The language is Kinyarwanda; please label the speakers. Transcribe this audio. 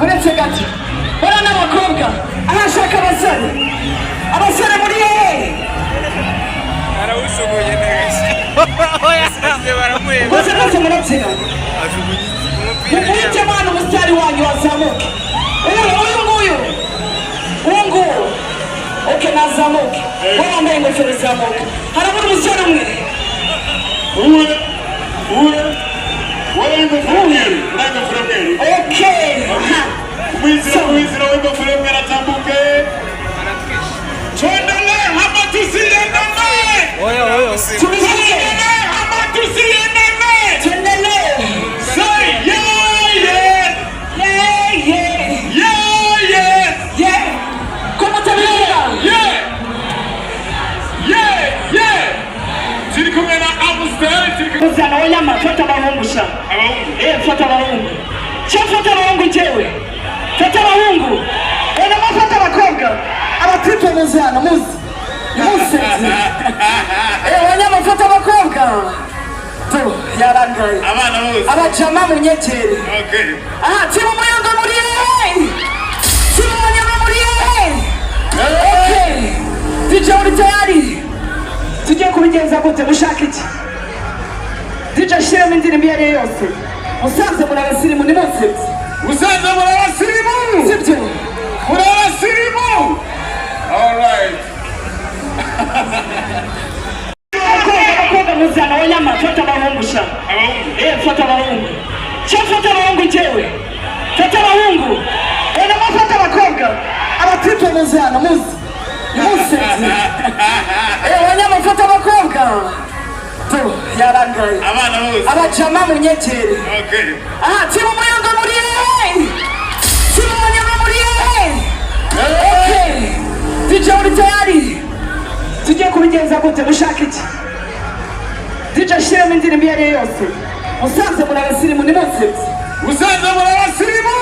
Speaker 1: uretse gato bora n'abakobwa arashaka abasore muri hehe
Speaker 2: arawushoboye neza
Speaker 1: bose murabyina mukurikiye mwana umusitari wanyu wazamuke uyu nguyu oke nazamuke wowe wambaye ingofero zamuke harabura umusore umwe okay
Speaker 3: Umwizira w'ingofero umwe aratambuke twendele hama tusiendane
Speaker 1: twendele
Speaker 3: hama tusiendane
Speaker 1: twendele
Speaker 3: say
Speaker 1: yeah como tabia
Speaker 3: yeah tiri kumwe na Amstel
Speaker 1: kuzana wanyama fata bahungu sha fata bahungu fata bahungu jewe fata bahungu ena mafata bakobwa abatipe muzana muzi wanyama fata bakobwa to yarangaye
Speaker 3: abana bose
Speaker 1: abajama munyekere
Speaker 3: okay
Speaker 1: timu muyanga muri timu wanyama muri okay DJ uri tayari tujye kubigenza gute mushaka iki DJ shiramo indirimbo iyo ariyo yose musanze muri abasirimu ni bose
Speaker 3: musanze muri abasirimu
Speaker 1: sibyo
Speaker 3: muri abasirimu alright
Speaker 1: abakobwa muzana wanyama fata bahungu sha fata bahungu fata bahungu jewe fata bahungu ena mafata bakobwa abatipe muzana muzi wanyama fata bakobwa to yarangaye
Speaker 3: abana bose
Speaker 1: abajama munyekere
Speaker 3: okay
Speaker 1: timu muyanga muri timu wanyama muri okay DJ uri tayari tujye kubigenza gute mushaka iki DJ shiramo indirimbo iyo ariyo yose musanze muri abasirimu ni bose
Speaker 3: musanze muri abasirimu